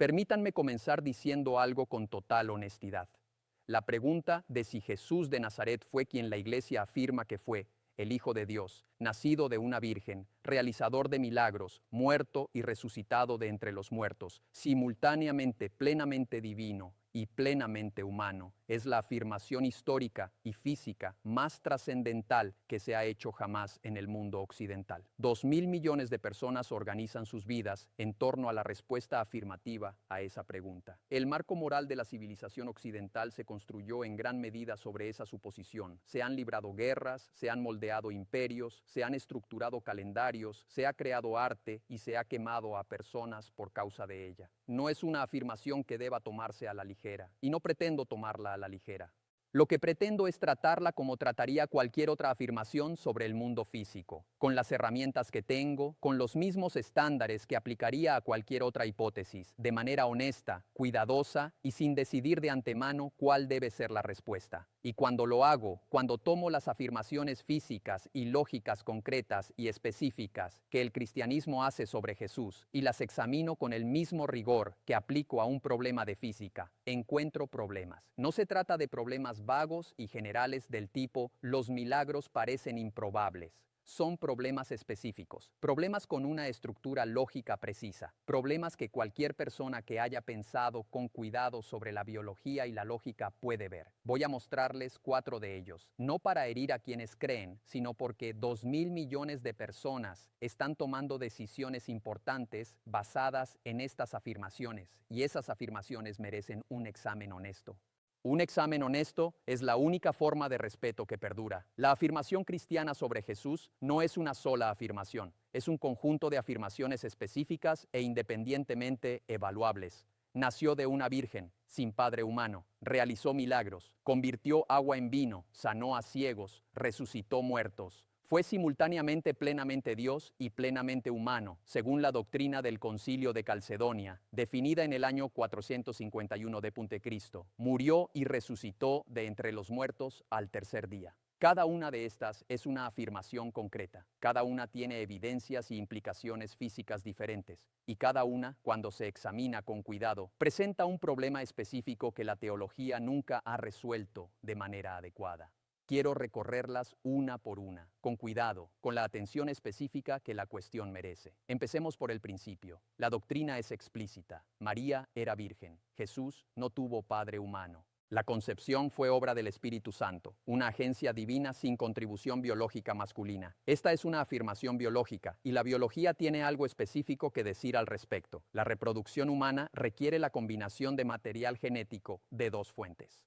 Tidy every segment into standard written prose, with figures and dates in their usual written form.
Permítanme comenzar diciendo algo con total honestidad. La pregunta de si Jesús de Nazaret fue quien la Iglesia afirma que fue, el Hijo de Dios, nacido de una virgen, realizador de milagros, muerto y resucitado de entre los muertos, simultáneamente plenamente divino y plenamente humano, es la afirmación histórica y física más trascendental que se ha hecho jamás en el mundo occidental. 2.000 millones de personas organizan sus vidas en torno a la respuesta afirmativa a esa pregunta. El marco moral de la civilización occidental se construyó en gran medida sobre esa suposición. Se han librado guerras, se han moldeado imperios, se han estructurado calendarios, se ha creado arte y se ha quemado a personas por causa de ella. No es una afirmación que deba tomarse a la ligera, y no pretendo tomarla a la ligera. Lo que pretendo es tratarla como trataría cualquier otra afirmación sobre el mundo físico, con las herramientas que tengo, con los mismos estándares que aplicaría a cualquier otra hipótesis, de manera honesta, cuidadosa y sin decidir de antemano cuál debe ser la respuesta. Y cuando lo hago, cuando tomo las afirmaciones físicas y lógicas concretas y específicas que el cristianismo hace sobre Jesús y las examino con el mismo rigor que aplico a un problema de física, encuentro problemas. No se trata de problemas vagos y generales del tipo los milagros parecen improbables. Son problemas específicos, problemas con una estructura lógica precisa, problemas que cualquier persona que haya pensado con cuidado sobre la biología y la lógica puede ver. Voy a mostrarles 4 de ellos, no para herir a quienes creen, sino porque 2.000 millones de personas están tomando decisiones importantes basadas en estas afirmaciones, y esas afirmaciones merecen un examen honesto. Un examen honesto es la única forma de respeto que perdura. La afirmación cristiana sobre Jesús no es una sola afirmación, es un conjunto de afirmaciones específicas e independientemente evaluables. Nació de una virgen, sin padre humano, realizó milagros, convirtió agua en vino, sanó a ciegos, resucitó muertos. Fue simultáneamente plenamente Dios y plenamente humano, según la doctrina del Concilio de Calcedonia, definida en el año 451 de Cristo. Murió y resucitó de entre los muertos al tercer día. Cada una de estas es una afirmación concreta. Cada una tiene evidencias y implicaciones físicas diferentes. Y cada una, cuando se examina con cuidado, presenta un problema específico que la teología nunca ha resuelto de manera adecuada. Quiero recorrerlas una por una, con cuidado, con la atención específica que la cuestión merece. Empecemos por el principio. La doctrina es explícita. María era virgen. Jesús no tuvo padre humano. La concepción fue obra del Espíritu Santo, una agencia divina sin contribución biológica masculina. Esta es una afirmación biológica, y la biología tiene algo específico que decir al respecto. La reproducción humana requiere la combinación de material genético de 2 fuentes.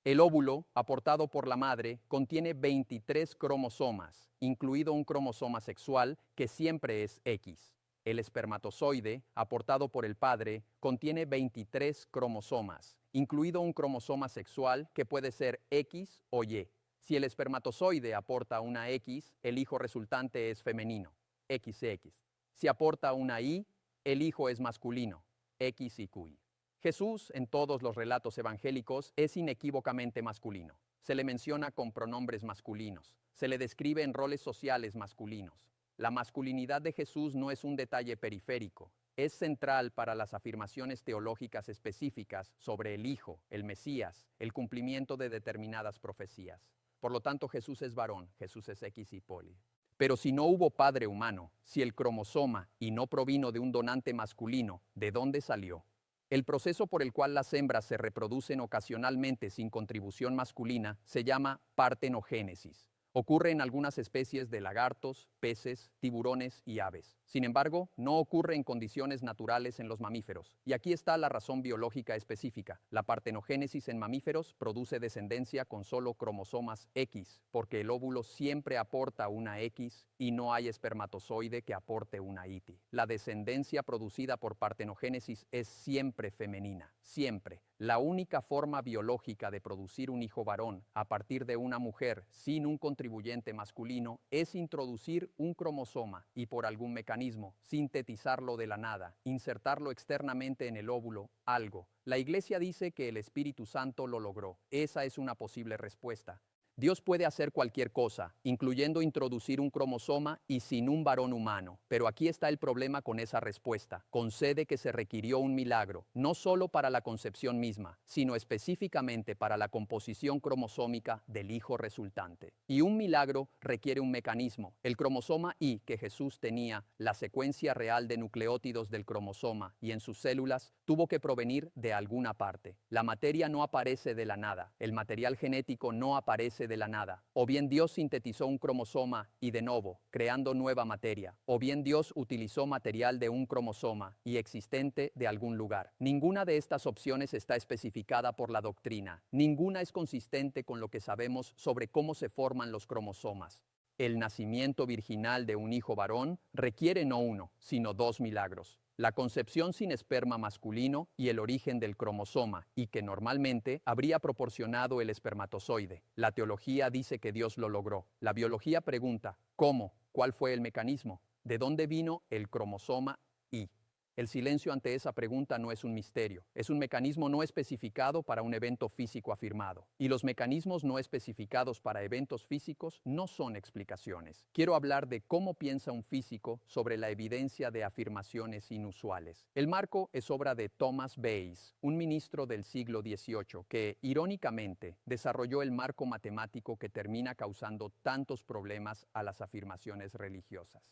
El óvulo, aportado por la madre, contiene 23 cromosomas, incluido un cromosoma sexual que siempre es X. El espermatozoide, aportado por el padre, contiene 23 cromosomas, incluido un cromosoma sexual que puede ser X o Y. Si el espermatozoide aporta una X, el hijo resultante es femenino, XX. Si aporta una Y, el hijo es masculino, XY. Jesús, en todos los relatos evangélicos, es inequívocamente masculino. Se le menciona con pronombres masculinos. Se le describe en roles sociales masculinos. La masculinidad de Jesús no es un detalle periférico. Es central para las afirmaciones teológicas específicas sobre el Hijo, el Mesías, el cumplimiento de determinadas profecías. Por lo tanto, Jesús es varón, Jesús es X y poli. Pero si no hubo padre humano, si el cromosoma y no provino de un donante masculino, ¿de dónde salió? El proceso por el cual las hembras se reproducen ocasionalmente sin contribución masculina se llama partenogénesis. Ocurre en algunas especies de lagartos, peces, tiburones y aves. Sin embargo, no ocurre en condiciones naturales en los mamíferos. Y aquí está la razón biológica específica. La partenogénesis en mamíferos produce descendencia con solo cromosomas X, porque el óvulo siempre aporta una X y no hay espermatozoide que aporte una Y. La descendencia producida por partenogénesis es siempre femenina, siempre. La única forma biológica de producir un hijo varón a partir de una mujer sin un contribuyente masculino es introducir un cromosoma y por algún mecanismo sintetizarlo de la nada, insertarlo externamente en el óvulo, algo. La Iglesia dice que el Espíritu Santo lo logró. Esa es una posible respuesta. Dios puede hacer cualquier cosa, incluyendo introducir un cromosoma y sin un varón humano. Pero aquí está el problema con esa respuesta. Concede que se requirió un milagro, no solo para la concepción misma, sino específicamente para la composición cromosómica del hijo resultante. Y un milagro requiere un mecanismo. El cromosoma Y que Jesús tenía, la secuencia real de nucleótidos del cromosoma y en sus células, tuvo que provenir de alguna parte. La materia no aparece de la nada. El material genético no aparece de la nada. O bien Dios sintetizó un cromosoma y de novo, creando nueva materia. O bien Dios utilizó material de un cromosoma y existente de algún lugar. Ninguna de estas opciones está especificada por la doctrina. Ninguna es consistente con lo que sabemos sobre cómo se forman los cromosomas. El nacimiento virginal de un hijo varón requiere no uno, sino dos milagros. La concepción sin esperma masculino y el origen del cromosoma, y que normalmente habría proporcionado el espermatozoide. La teología dice que Dios lo logró. La biología pregunta, ¿cómo? ¿Cuál fue el mecanismo? ¿De dónde vino el cromosoma Y? El silencio ante esa pregunta no es un misterio, es un mecanismo no especificado para un evento físico afirmado. Y los mecanismos no especificados para eventos físicos no son explicaciones. Quiero hablar de cómo piensa un físico sobre la evidencia de afirmaciones inusuales. El marco es obra de Thomas Bayes, un ministro del siglo XVIII que, irónicamente, desarrolló el marco matemático que termina causando tantos problemas a las afirmaciones religiosas.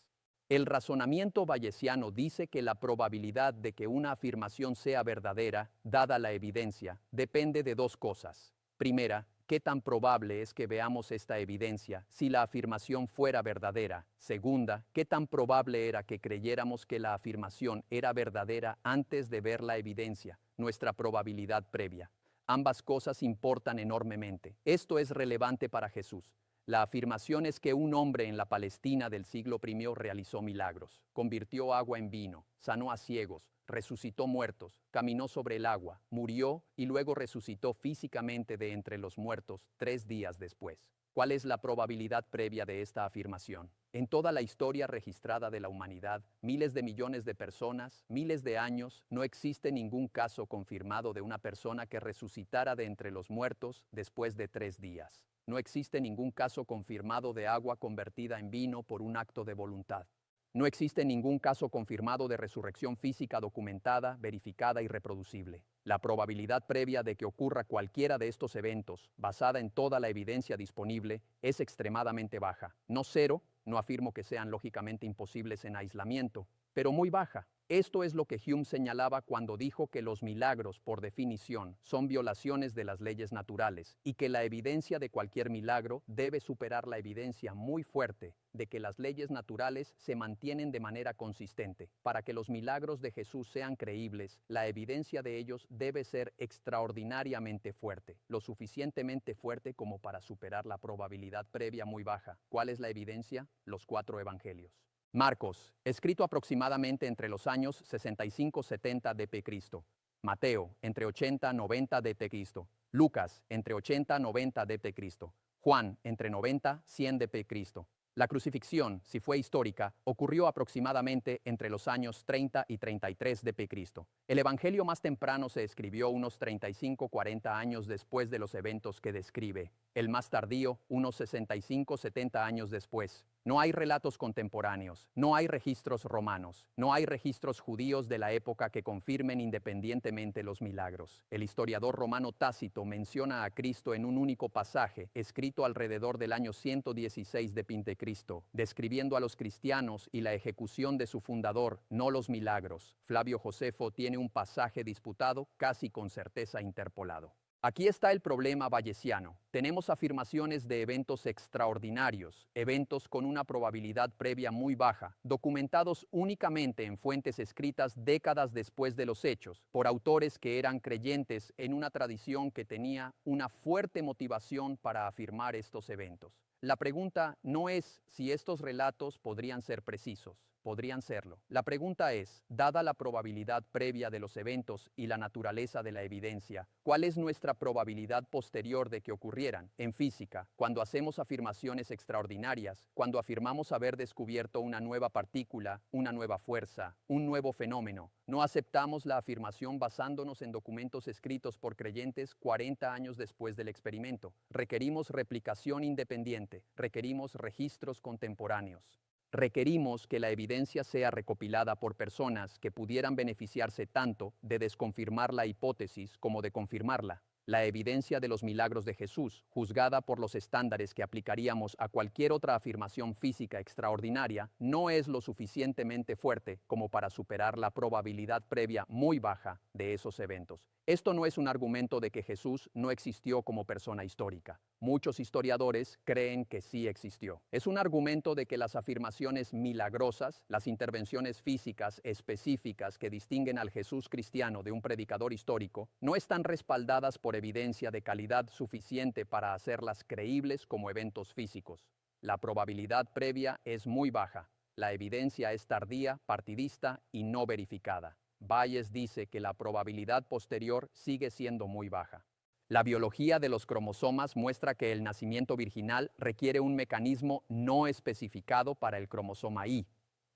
El razonamiento bayesiano dice que la probabilidad de que una afirmación sea verdadera, dada la evidencia, depende de dos cosas. Primera, ¿qué tan probable es que veamos esta evidencia si la afirmación fuera verdadera? Segunda, ¿qué tan probable era que creyéramos que la afirmación era verdadera antes de ver la evidencia, nuestra probabilidad previa? Ambas cosas importan enormemente. Esto es relevante para Jesús. La afirmación es que un hombre en la Palestina del siglo I realizó milagros, convirtió agua en vino, sanó a ciegos, resucitó muertos, caminó sobre el agua, murió y luego resucitó físicamente de entre los muertos 3 días después. ¿Cuál es la probabilidad previa de esta afirmación? En toda la historia registrada de la humanidad, miles de millones de personas, miles de años, no existe ningún caso confirmado de una persona que resucitara de entre los muertos después de 3 días. No existe ningún caso confirmado de agua convertida en vino por un acto de voluntad. No existe ningún caso confirmado de resurrección física documentada, verificada y reproducible. La probabilidad previa de que ocurra cualquiera de estos eventos, basada en toda la evidencia disponible, es extremadamente baja. No cero, no afirmo que sean lógicamente imposibles en aislamiento, pero muy baja. Esto es lo que Hume señalaba cuando dijo que los milagros, por definición, son violaciones de las leyes naturales y que la evidencia de cualquier milagro debe superar la evidencia muy fuerte de que las leyes naturales se mantienen de manera consistente. Para que los milagros de Jesús sean creíbles, la evidencia de ellos debe ser extraordinariamente fuerte, lo suficientemente fuerte como para superar la probabilidad previa muy baja. ¿Cuál es la evidencia? Los 4 evangelios. Marcos, escrito aproximadamente entre los años 65-70 d.C. Mateo, entre 80-90 d.C. Lucas, entre 80-90 d.C. Juan, entre 90-100 d.C. La crucifixión, si fue histórica, ocurrió aproximadamente entre los años 30 y 33 d.C. El evangelio más temprano se escribió unos 35-40 años después de los eventos que describe. El más tardío, unos 65-70 años después. No hay relatos contemporáneos, no hay registros romanos, no hay registros judíos de la época que confirmen independientemente los milagros. El historiador romano Tácito menciona a Cristo en un único pasaje, escrito alrededor del año 116 d.C., describiendo a los cristianos y la ejecución de su fundador, no los milagros. Flavio Josefo tiene un pasaje disputado, casi con certeza interpolado. Aquí está el problema bayesiano. Tenemos afirmaciones de eventos extraordinarios, eventos con una probabilidad previa muy baja, documentados únicamente en fuentes escritas décadas después de los hechos, por autores que eran creyentes en una tradición que tenía una fuerte motivación para afirmar estos eventos. La pregunta no es si estos relatos podrían ser precisos. Podrían serlo. La pregunta es, dada la probabilidad previa de los eventos y la naturaleza de la evidencia, ¿cuál es nuestra probabilidad posterior de que ocurrieran? En física, cuando hacemos afirmaciones extraordinarias, cuando afirmamos haber descubierto una nueva partícula, una nueva fuerza, un nuevo fenómeno, no aceptamos la afirmación basándonos en documentos escritos por creyentes 40 años después del experimento. Requerimos replicación independiente, requerimos registros contemporáneos. Requerimos que la evidencia sea recopilada por personas que pudieran beneficiarse tanto de desconfirmar la hipótesis como de confirmarla. La evidencia de los milagros de Jesús, juzgada por los estándares que aplicaríamos a cualquier otra afirmación física extraordinaria, no es lo suficientemente fuerte como para superar la probabilidad previa muy baja de esos eventos. Esto no es un argumento de que Jesús no existió como persona histórica. Muchos historiadores creen que sí existió. Es un argumento de que las afirmaciones milagrosas, las intervenciones físicas específicas que distinguen al Jesús cristiano de un predicador histórico, no están respaldadas por evidencia de calidad suficiente para hacerlas creíbles como eventos físicos. La probabilidad previa es muy baja. La evidencia es tardía, partidista y no verificada. Bayes dice que la probabilidad posterior sigue siendo muy baja. La biología de los cromosomas muestra que el nacimiento virginal requiere un mecanismo no especificado para el cromosoma Y.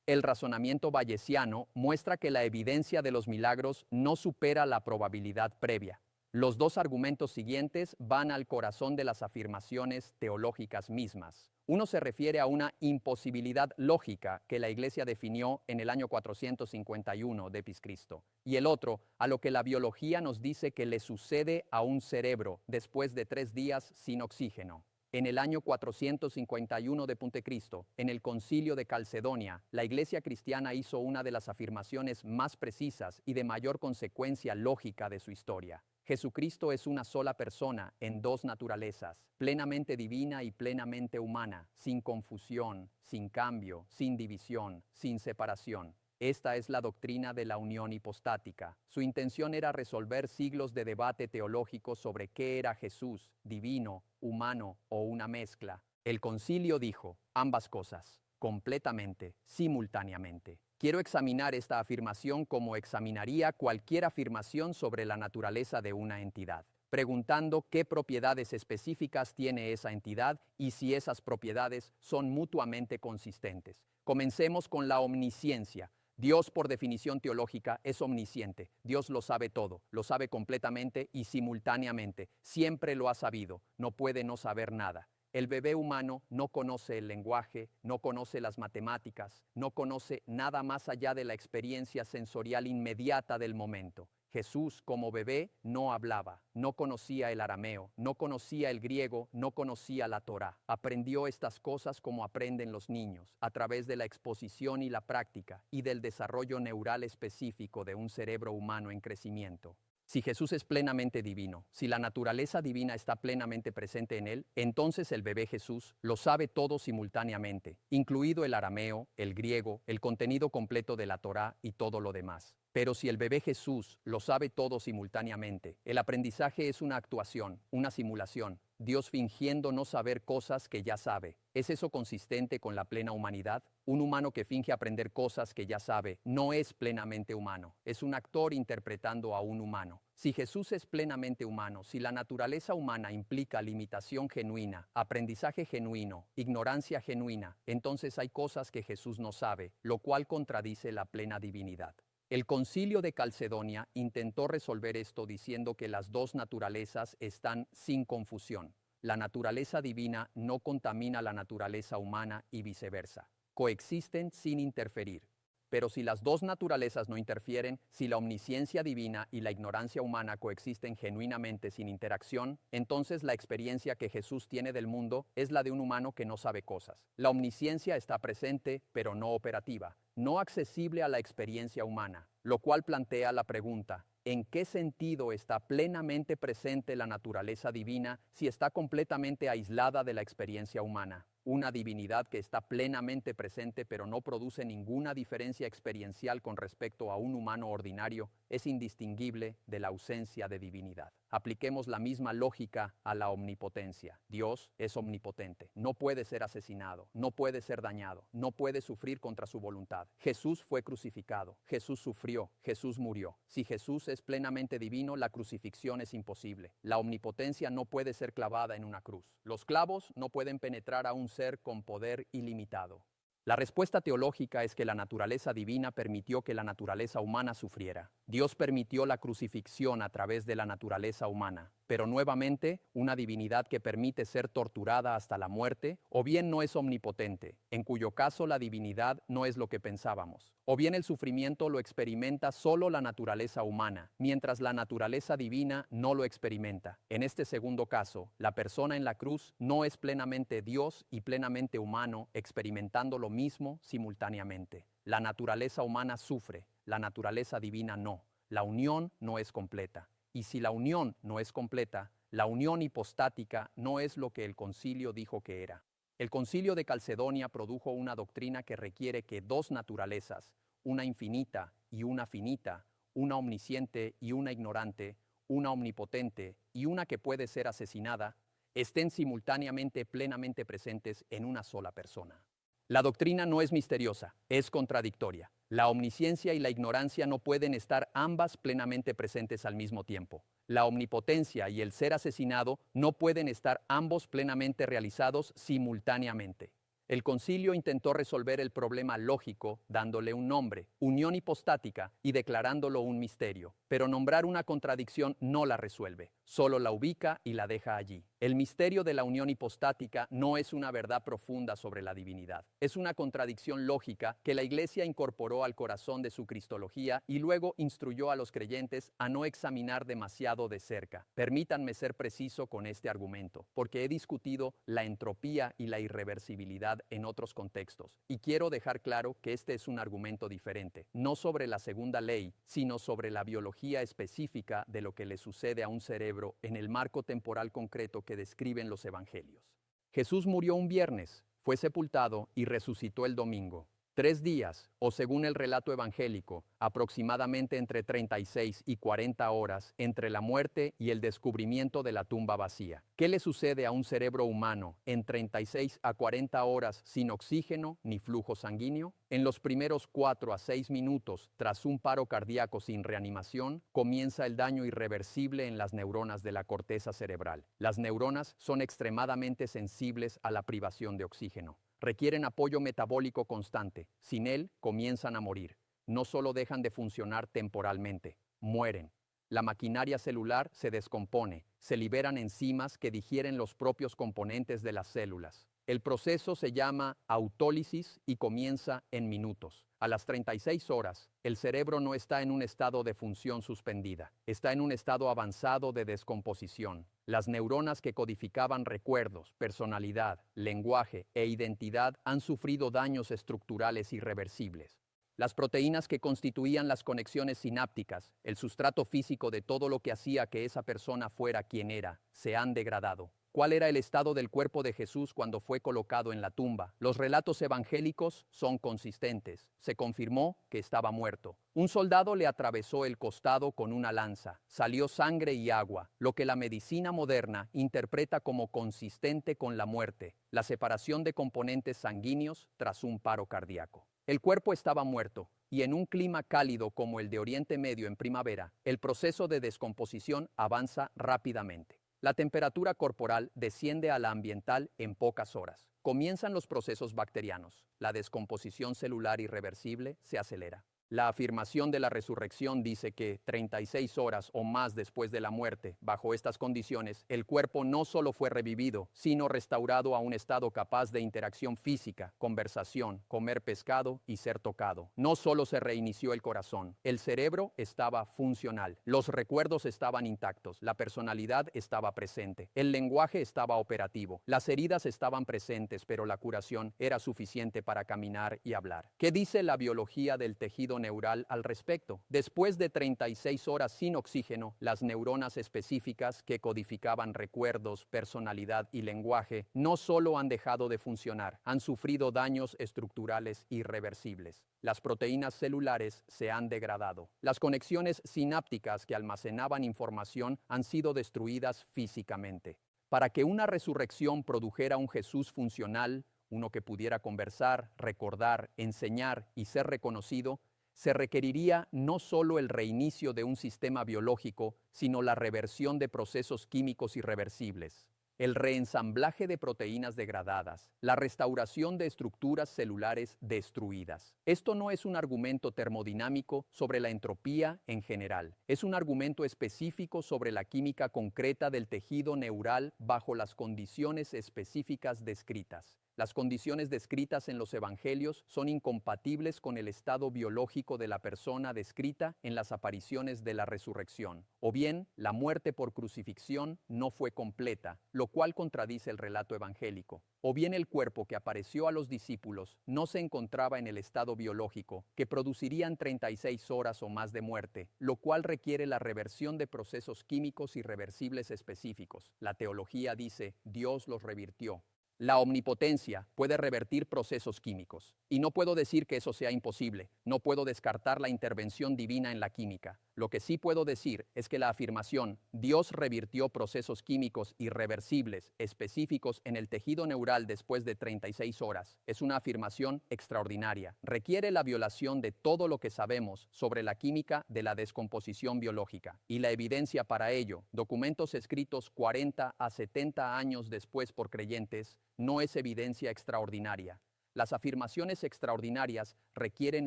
El razonamiento bayesiano muestra que la evidencia de los milagros no supera la probabilidad previa. Los dos argumentos siguientes van al corazón de las afirmaciones teológicas mismas. Uno se refiere a una imposibilidad lógica que la Iglesia definió en el año 451 de Cristo, y el otro a lo que la biología nos dice que le sucede a un cerebro después de 3 días sin oxígeno. En el año 451 de Cristo, en el Concilio de Calcedonia, la Iglesia cristiana hizo una de las afirmaciones más precisas y de mayor consecuencia lógica de su historia. Jesucristo es una sola persona en dos naturalezas, plenamente divina y plenamente humana, sin confusión, sin cambio, sin división, sin separación. Esta es la doctrina de la unión hipostática. Su intención era resolver siglos de debate teológico sobre qué era Jesús, divino, humano o una mezcla. El concilio dijo ambas cosas, completamente, simultáneamente. Quiero examinar esta afirmación como examinaría cualquier afirmación sobre la naturaleza de una entidad, preguntando qué propiedades específicas tiene esa entidad y si esas propiedades son mutuamente consistentes. Comencemos con la omnisciencia. Dios, por definición teológica, es omnisciente. Dios lo sabe todo, lo sabe completamente y simultáneamente. Siempre lo ha sabido, no puede no saber nada. El bebé humano no conoce el lenguaje, no conoce las matemáticas, no conoce nada más allá de la experiencia sensorial inmediata del momento. Jesús, como bebé, no hablaba, no conocía el arameo, no conocía el griego, no conocía la Torá. Aprendió estas cosas como aprenden los niños, a través de la exposición y la práctica, y del desarrollo neural específico de un cerebro humano en crecimiento. Si Jesús es plenamente divino, si la naturaleza divina está plenamente presente en él, entonces el bebé Jesús lo sabe todo simultáneamente, incluido el arameo, el griego, el contenido completo de la Torá y todo lo demás. Pero si el bebé Jesús lo sabe todo simultáneamente, el aprendizaje es una actuación, una simulación, Dios fingiendo no saber cosas que ya sabe. ¿Es eso consistente con la plena humanidad? Un humano que finge aprender cosas que ya sabe no es plenamente humano, es un actor interpretando a un humano. Si Jesús es plenamente humano, si la naturaleza humana implica limitación genuina, aprendizaje genuino, ignorancia genuina, entonces hay cosas que Jesús no sabe, lo cual contradice la plena divinidad. El Concilio de Calcedonia intentó resolver esto diciendo que las dos naturalezas están sin confusión. La naturaleza divina no contamina la naturaleza humana y viceversa. Coexisten sin interferir. Pero si las dos naturalezas no interfieren, si la omnisciencia divina y la ignorancia humana coexisten genuinamente sin interacción, entonces la experiencia que Jesús tiene del mundo es la de un humano que no sabe cosas. La omnisciencia está presente, pero no operativa, no accesible a la experiencia humana, lo cual plantea la pregunta: ¿en qué sentido está plenamente presente la naturaleza divina si está completamente aislada de la experiencia humana? una divinidad que está plenamente presente pero no produce ninguna diferencia experiencial con respecto a un humano ordinario, es indistinguible de la ausencia de divinidad. Apliquemos la misma lógica a la omnipotencia. Dios es omnipotente, no puede ser asesinado, no puede ser dañado, no puede sufrir contra su voluntad. Jesús fue crucificado, Jesús sufrió, Jesús murió. Si Jesús es plenamente divino, la crucifixión es imposible. La omnipotencia no puede ser clavada en una cruz. Los clavos no pueden penetrar a un ser con poder ilimitado. La respuesta teológica es que la naturaleza divina permitió que la naturaleza humana sufriera. Dios permitió la crucifixión a través de la naturaleza humana, pero nuevamente, una divinidad que permite ser torturada hasta la muerte, o bien no es omnipotente, en cuyo caso la divinidad no es lo que pensábamos, o bien el sufrimiento lo experimenta solo la naturaleza humana, mientras la naturaleza divina no lo experimenta. En este segundo caso, la persona en la cruz no es plenamente Dios y plenamente humano, experimentando lo mismo simultáneamente. La naturaleza humana sufre, la naturaleza divina no. La unión no es completa. Y si la unión no es completa, la unión hipostática no es lo que el concilio dijo que era. El concilio de Calcedonia produjo una doctrina que requiere que dos naturalezas, una infinita y una finita, una omnisciente y una ignorante, una omnipotente y una que puede ser asesinada, estén simultáneamente plenamente presentes en una sola persona. La doctrina no es misteriosa, es contradictoria. La omnisciencia y la ignorancia no pueden estar ambas plenamente presentes al mismo tiempo. La omnipotencia y el ser asesinado no pueden estar ambos plenamente realizados simultáneamente. El concilio intentó resolver el problema lógico dándole un nombre, unión hipostática, y declarándolo un misterio. Pero nombrar una contradicción no la resuelve, solo la ubica y la deja allí. El misterio de la unión hipostática no es una verdad profunda sobre la divinidad. Es una contradicción lógica que la Iglesia incorporó al corazón de su cristología y luego instruyó a los creyentes a no examinar demasiado de cerca. Permítanme ser preciso con este argumento, porque he discutido la entropía y la irreversibilidad en otros contextos, y quiero dejar claro que este es un argumento diferente, no sobre la segunda ley, sino sobre la biología específica de lo que le sucede a un cerebro en el marco temporal concreto que describen los evangelios. Jesús murió un viernes, fue sepultado y resucitó el domingo. 3 días, o según el relato evangélico, aproximadamente entre 36 y 40 horas entre la muerte y el descubrimiento de la tumba vacía. ¿Qué le sucede a un cerebro humano en 36 a 40 horas sin oxígeno ni flujo sanguíneo? En los primeros 4 a 6 minutos, tras un paro cardíaco sin reanimación, comienza el daño irreversible en las neuronas de la corteza cerebral. Las neuronas son extremadamente sensibles a la privación de oxígeno. Requieren apoyo metabólico constante. Sin él, comienzan a morir. No solo dejan de funcionar temporalmente, mueren. La maquinaria celular se descompone, se liberan enzimas que digieren los propios componentes de las células. El proceso se llama autólisis y comienza en minutos. A las 36 horas, el cerebro no está en un estado de función suspendida, está en un estado avanzado de descomposición. Las neuronas que codificaban recuerdos, personalidad, lenguaje e identidad han sufrido daños estructurales irreversibles. Las proteínas que constituían las conexiones sinápticas, el sustrato físico de todo lo que hacía que esa persona fuera quien era, se han degradado. ¿Cuál era el estado del cuerpo de Jesús cuando fue colocado en la tumba? Los relatos evangélicos son consistentes. Se confirmó que estaba muerto. Un soldado le atravesó el costado con una lanza. Salió sangre y agua, lo que la medicina moderna interpreta como consistente con la muerte, la separación de componentes sanguíneos tras un paro cardíaco. El cuerpo estaba muerto, y en un clima cálido como el de Oriente Medio en primavera, el proceso de descomposición avanza rápidamente. La temperatura corporal desciende a la ambiental en pocas horas. Comienzan los procesos bacterianos. La descomposición celular irreversible se acelera. La afirmación de la resurrección dice que 36 horas o más después de la muerte, bajo estas condiciones, el cuerpo no solo fue revivido, sino restaurado a un estado capaz de interacción física, conversación, comer pescado y ser tocado. No solo se reinició el corazón, el cerebro estaba funcional, los recuerdos estaban intactos, la personalidad estaba presente, el lenguaje estaba operativo, las heridas estaban presentes, pero la curación era suficiente para caminar y hablar. ¿Qué dice la biología del tejido neural al respecto. Después de 36 horas sin oxígeno, las neuronas específicas que codificaban recuerdos, personalidad y lenguaje no solo han dejado de funcionar, han sufrido daños estructurales irreversibles. Las proteínas celulares se han degradado. Las conexiones sinápticas que almacenaban información han sido destruidas físicamente. Para que una resurrección produjera un Jesús funcional, uno que pudiera conversar, recordar, enseñar y ser reconocido, se requeriría no solo el reinicio de un sistema biológico, sino la reversión de procesos químicos irreversibles, el reensamblaje de proteínas degradadas, la restauración de estructuras celulares destruidas. Esto no es un argumento termodinámico sobre la entropía en general, es un argumento específico sobre la química concreta del tejido neural bajo las condiciones específicas descritas. Las condiciones descritas en los evangelios son incompatibles con el estado biológico de la persona descrita en las apariciones de la resurrección. O bien, la muerte por crucifixión no fue completa, lo cual contradice el relato evangélico. O bien el cuerpo que apareció a los discípulos no se encontraba en el estado biológico, que producirían 36 horas o más de muerte, lo cual requiere la reversión de procesos químicos irreversibles específicos. La teología dice, Dios los revirtió. La omnipotencia puede revertir procesos químicos. Y no puedo decir que eso sea imposible. No puedo descartar la intervención divina en la química. Lo que sí puedo decir es que la afirmación Dios revirtió procesos químicos irreversibles específicos en el tejido neural después de 36 horas es una afirmación extraordinaria. Requiere la violación de todo lo que sabemos sobre la química de la descomposición biológica. Y la evidencia para ello, documentos escritos 40 a 70 años después por creyentes, no es evidencia extraordinaria. Las afirmaciones extraordinarias requieren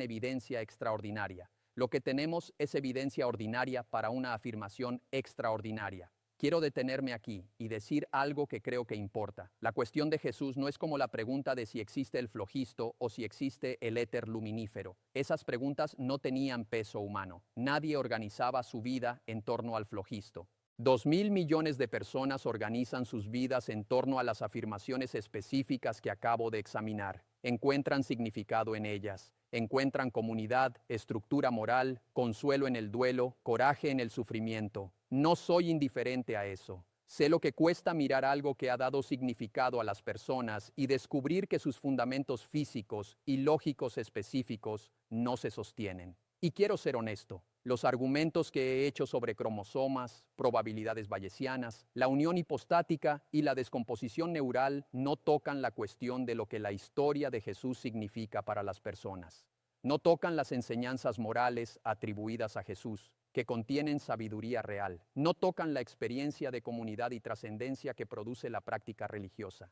evidencia extraordinaria. Lo que tenemos es evidencia ordinaria para una afirmación extraordinaria. Quiero detenerme aquí y decir algo que creo que importa. La cuestión de Jesús no es como la pregunta de si existe el flogisto o si existe el éter luminífero. Esas preguntas no tenían peso humano. Nadie organizaba su vida en torno al flogisto. 2.000 millones de personas organizan sus vidas en torno a las afirmaciones específicas que acabo de examinar. Encuentran significado en ellas. Encuentran comunidad, estructura moral, consuelo en el duelo, coraje en el sufrimiento. No soy indiferente a eso. Sé lo que cuesta mirar algo que ha dado significado a las personas y descubrir que sus fundamentos físicos y lógicos específicos no se sostienen. Y quiero ser honesto. Los argumentos que he hecho sobre cromosomas, probabilidades bayesianas, la unión hipostática y la descomposición neural no tocan la cuestión de lo que la historia de Jesús significa para las personas. No tocan las enseñanzas morales atribuidas a Jesús, que contienen sabiduría real. No tocan la experiencia de comunidad y trascendencia que produce la práctica religiosa.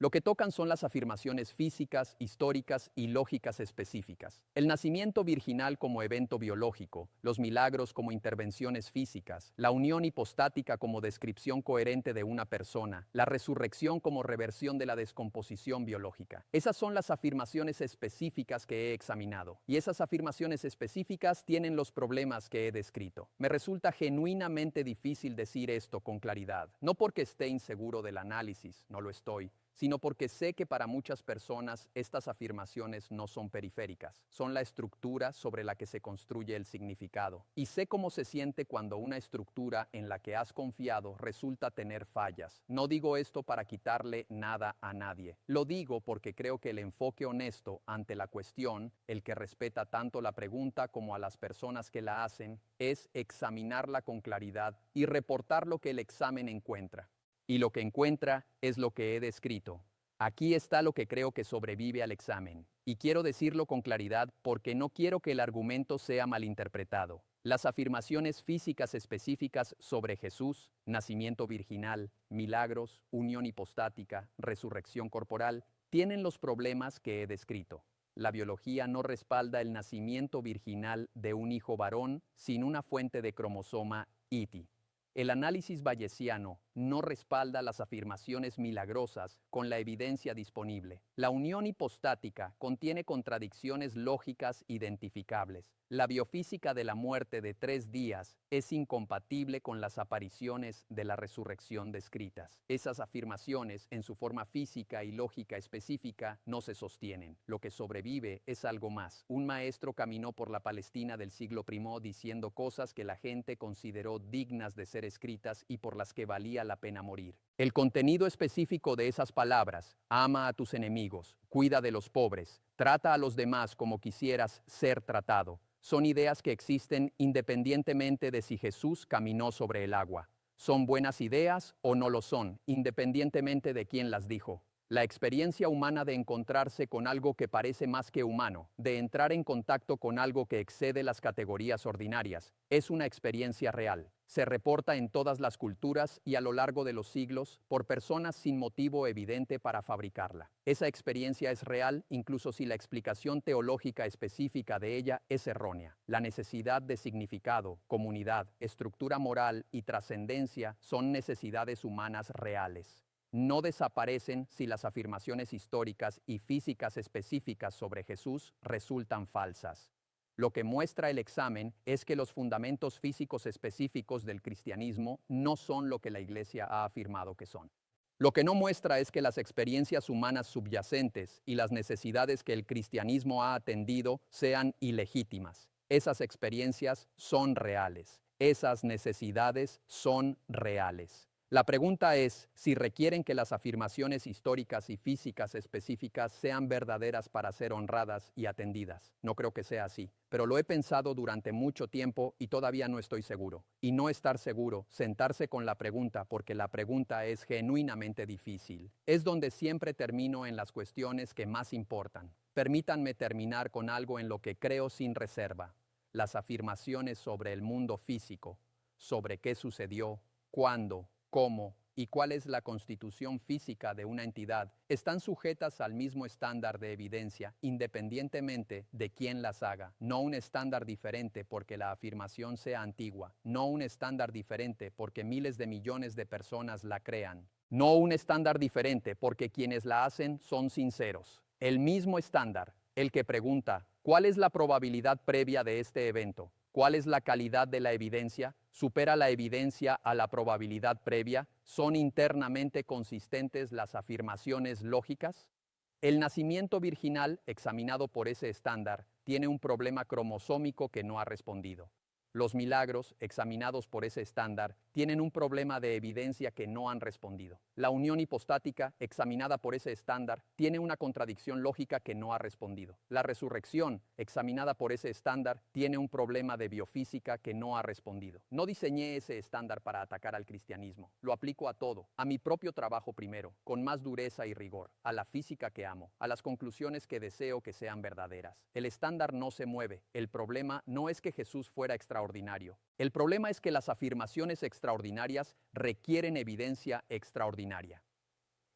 Lo que tocan son las afirmaciones físicas, históricas y lógicas específicas. El nacimiento virginal como evento biológico, los milagros como intervenciones físicas, la unión hipostática como descripción coherente de una persona, la resurrección como reversión de la descomposición biológica. Esas son las afirmaciones específicas que he examinado. Y esas afirmaciones específicas tienen los problemas que he descrito. Me resulta genuinamente difícil decir esto con claridad. No porque esté inseguro del análisis, no lo estoy, sino porque sé que para muchas personas estas afirmaciones no son periféricas, son la estructura sobre la que se construye el significado. Y sé cómo se siente cuando una estructura en la que has confiado resulta tener fallas. No digo esto para quitarle nada a nadie. Lo digo porque creo que el enfoque honesto ante la cuestión, el que respeta tanto la pregunta como a las personas que la hacen, es examinarla con claridad y reportar lo que el examen encuentra. Y lo que encuentra es lo que he descrito. Aquí está lo que creo que sobrevive al examen. Y quiero decirlo con claridad porque no quiero que el argumento sea malinterpretado. Las afirmaciones físicas específicas sobre Jesús, nacimiento virginal, milagros, unión hipostática, resurrección corporal, tienen los problemas que he descrito. La biología no respalda el nacimiento virginal de un hijo varón sin una fuente de cromosoma YT. El análisis bayesiano no respalda las afirmaciones milagrosas con la evidencia disponible. La unión hipostática contiene contradicciones lógicas identificables. La biofísica de la muerte de 3 días es incompatible con las apariciones de la resurrección descritas. Esas afirmaciones, en su forma física y lógica específica, no se sostienen. Lo que sobrevive es algo más. Un maestro caminó por la Palestina del siglo I diciendo cosas que la gente consideró dignas de ser escritas y por las que valía la pena morir. El contenido específico de esas palabras, ama a tus enemigos, cuida de los pobres, trata a los demás como quisieras ser tratado, son ideas que existen independientemente de si Jesús caminó sobre el agua. Son buenas ideas o no lo son, independientemente de quién las dijo. La experiencia humana de encontrarse con algo que parece más que humano, de entrar en contacto con algo que excede las categorías ordinarias, es una experiencia real. Se reporta en todas las culturas y a lo largo de los siglos por personas sin motivo evidente para fabricarla. Esa experiencia es real incluso si la explicación teológica específica de ella es errónea. La necesidad de significado, comunidad, estructura moral y trascendencia son necesidades humanas reales. No desaparecen si las afirmaciones históricas y físicas específicas sobre Jesús resultan falsas. Lo que muestra el examen es que los fundamentos físicos específicos del cristianismo no son lo que la Iglesia ha afirmado que son. Lo que no muestra es que las experiencias humanas subyacentes y las necesidades que el cristianismo ha atendido sean ilegítimas. Esas experiencias son reales. Esas necesidades son reales. La pregunta es si requieren que las afirmaciones históricas y físicas específicas sean verdaderas para ser honradas y atendidas. No creo que sea así, pero lo he pensado durante mucho tiempo y todavía no estoy seguro. Y no estar seguro, sentarse con la pregunta porque la pregunta es genuinamente difícil. Es donde siempre termino en las cuestiones que más importan. Permítanme terminar con algo en lo que creo sin reserva. Las afirmaciones sobre el mundo físico, sobre qué sucedió, cuándo, cómo y cuál es la constitución física de una entidad, están sujetas al mismo estándar de evidencia independientemente de quién las haga. No un estándar diferente porque la afirmación sea antigua, no un estándar diferente porque miles de millones de personas la crean, no un estándar diferente porque quienes la hacen son sinceros. El mismo estándar, el que pregunta, ¿cuál es la probabilidad previa de este evento? ¿Cuál es la calidad de la evidencia? ¿Supera la evidencia a la probabilidad previa? ¿Son internamente consistentes las afirmaciones lógicas? El nacimiento virginal, examinado por ese estándar, tiene un problema cromosómico que no ha respondido. Los milagros, examinados por ese estándar, tienen un problema de evidencia que no han respondido. La unión hipostática, examinada por ese estándar, tiene una contradicción lógica que no ha respondido. La resurrección, examinada por ese estándar, tiene un problema de biofísica que no ha respondido. No diseñé ese estándar para atacar al cristianismo. Lo aplico a todo, a mi propio trabajo primero, con más dureza y rigor, a la física que amo, a las conclusiones que deseo que sean verdaderas. El estándar no se mueve. El problema no es que Jesús fuera extraordinario. El problema es que las afirmaciones extraordinarias requieren evidencia extraordinaria.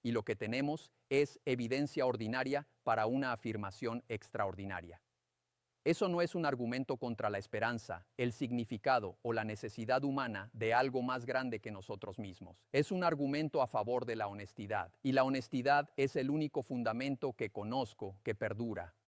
Y lo que tenemos es evidencia ordinaria para una afirmación extraordinaria. Eso no es un argumento contra la esperanza, el significado o la necesidad humana de algo más grande que nosotros mismos. Es un argumento a favor de la honestidad. Y la honestidad es el único fundamento que conozco que perdura.